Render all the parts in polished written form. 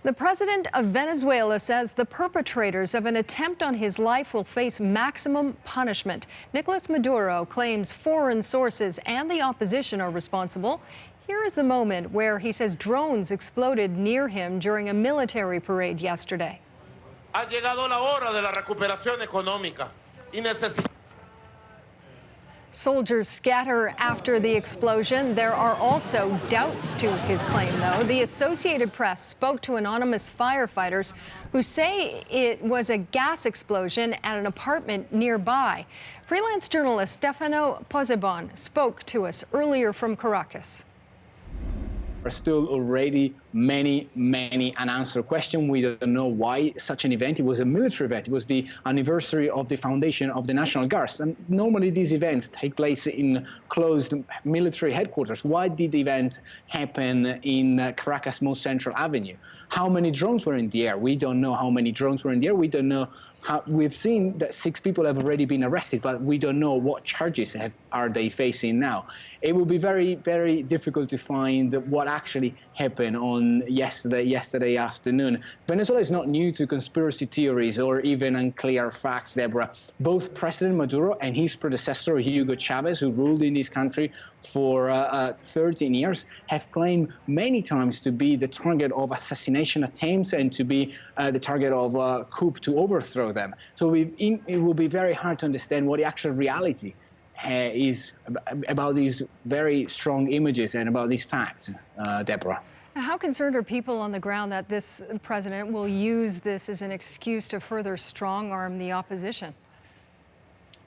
The president of Venezuela says the perpetrators of an attempt on his life will face maximum punishment. Nicolas Maduro claims foreign sources and the opposition are responsible. Here is the moment where he says drones exploded near him during a military parade yesterday. Ha llegado la hora de la recuperación económica y necesitamos. Soldiers scatter after the explosion. There are also doubts to his claim, though. The Associated Press spoke to anonymous firefighters who say it was a gas explosion at an apartment nearby. Freelance journalist Stefano Pozzebon spoke to us earlier from Caracas. There are still already many unanswered questions. We don't know why such an event. It was a military event. It was the anniversary of the foundation of the National Guards. And normally these events take place in closed military headquarters. Why did the event happen in Caracas' most central avenue? How many drones were in the air? We don't know how many drones were in the air. We don't know. We've seen that 6 people have already been arrested, but we don't know what charges are they facing now. It will be very difficult to find what actually happened on yesterday afternoon. Venezuela is not new to conspiracy theories or even unclear facts, Deborah. Both President Maduro and his predecessor, Hugo Chavez, who ruled in this country for 13 years, have claimed many times to be the target of assassination attempts and to be the target of a coup to overthrow them. So it will be very hard to understand what the actual reality is about these very strong images and about these facts, Deborah. How concerned are people on the ground that this president will use this as an excuse to further strong-arm the opposition?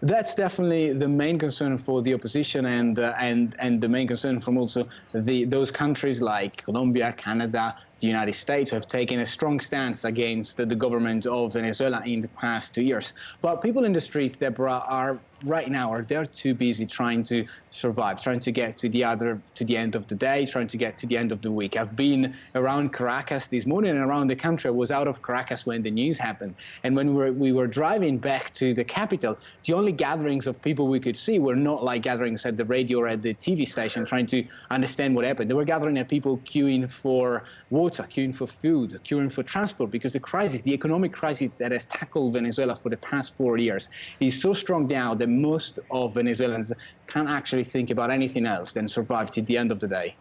That's definitely the main concern for the opposition and the main concern from also those countries like Colombia, Canada, the United States, who have taken a strong stance against the government of Venezuela in the past 2 years. But people in the streets, Deborah, are they're too busy trying to survive, trying to get to the end of the day, trying to get to the end of the week. I've been around Caracas this morning and around the country. I was out of Caracas when the news happened. And when we were driving back to the capital, the only gatherings of people we could see were not like gatherings at the radio or at the TV station trying to understand what happened. They were gathering at people queuing for water, queuing for food, queuing for transport, because the economic crisis that has tackled Venezuela for the past 4 years is so strong now that most of Venezuelans can't actually think about anything else than survive to the end of the day.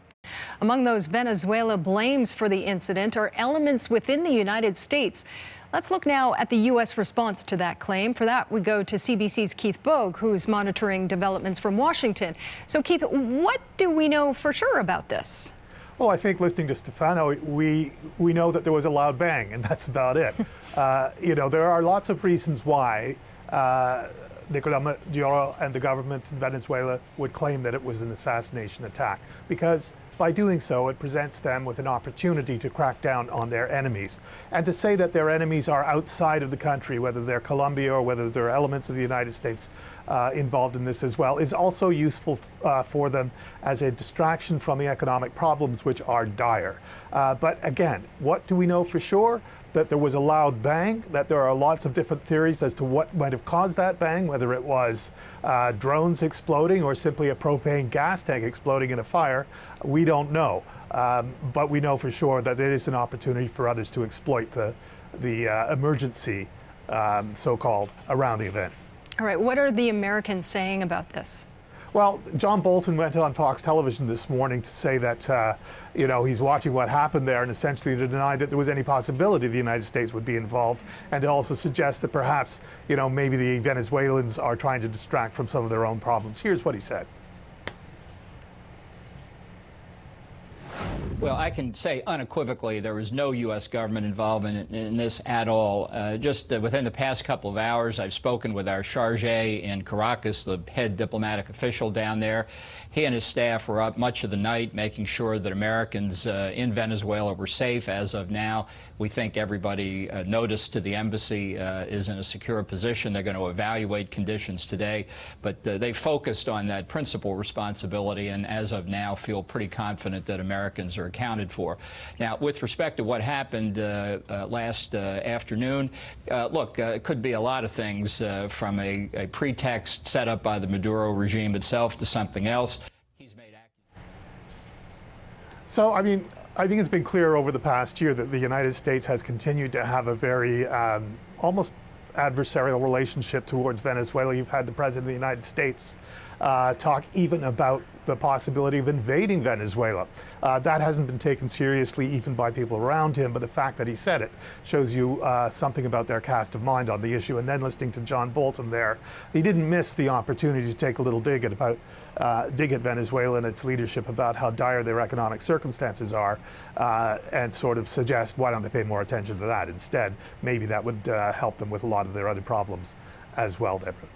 Among those Venezuela blames for the incident are elements within the United States. Let's look now at the U.S. response to that claim. For that, we go to CBC's Keith Bogue, who's monitoring developments from Washington. So, Keith, what do we know for sure about this? Well, I think listening to Stefano, we know that there was a loud bang, and that's about it. There are lots of reasons why Nicolas Maduro and the government in Venezuela would claim that it was an assassination attack, because by doing so, it presents them with an opportunity to crack down on their enemies. And to say that their enemies are outside of the country, whether they're Colombia or whether they're elements of the United States involved in this as well, is also useful for them as a distraction from the economic problems, which are dire. But again, what do we know for sure? That there was a loud bang, that there are lots of different theories as to what might have caused that bang, whether it was drones exploding or simply a propane gas tank exploding in a fire. We don't know, but we know for sure that it is an opportunity for others to exploit the emergency, so-called, around the event. All right, what are the Americans saying about this? Well, John Bolton went on Fox Television this morning to say that, he's watching what happened there and essentially to deny that there was any possibility the United States would be involved, and to also suggest that perhaps, maybe the Venezuelans are trying to distract from some of their own problems. Here's what he said. Well, I can say unequivocally there was no U.S. government involvement in this at all. Just within the past couple of hours, I've spoken with our charge in Caracas, the head diplomatic official down there. He and his staff were up much of the night making sure that Americans in Venezuela were safe. As of now, we think everybody noticed to the embassy is in a secure position. They're going to evaluate conditions today, but they focused on that principal responsibility, and as of now feel pretty confident that Americans are accounted for. Now, with respect to what happened last afternoon, look, it could be a lot of things, from a pretext set up by the Maduro regime itself to something else. He's made So, I mean, I think it's been clear over the past year that the United States has continued to have a very almost adversarial relationship towards Venezuela. You've had the President of the United States talk even about the possibility of invading Venezuela. That hasn't been taken seriously even by people around him, but the fact that he said it shows you something about their cast of mind on the issue. And then listening to John Bolton there, he didn't miss the opportunity to take a little dig at Venezuela and its leadership about how dire their economic circumstances are, and sort of suggest, why don't they pay more attention to that instead? Maybe that would help them with a lot of their other problems as well, Deborah.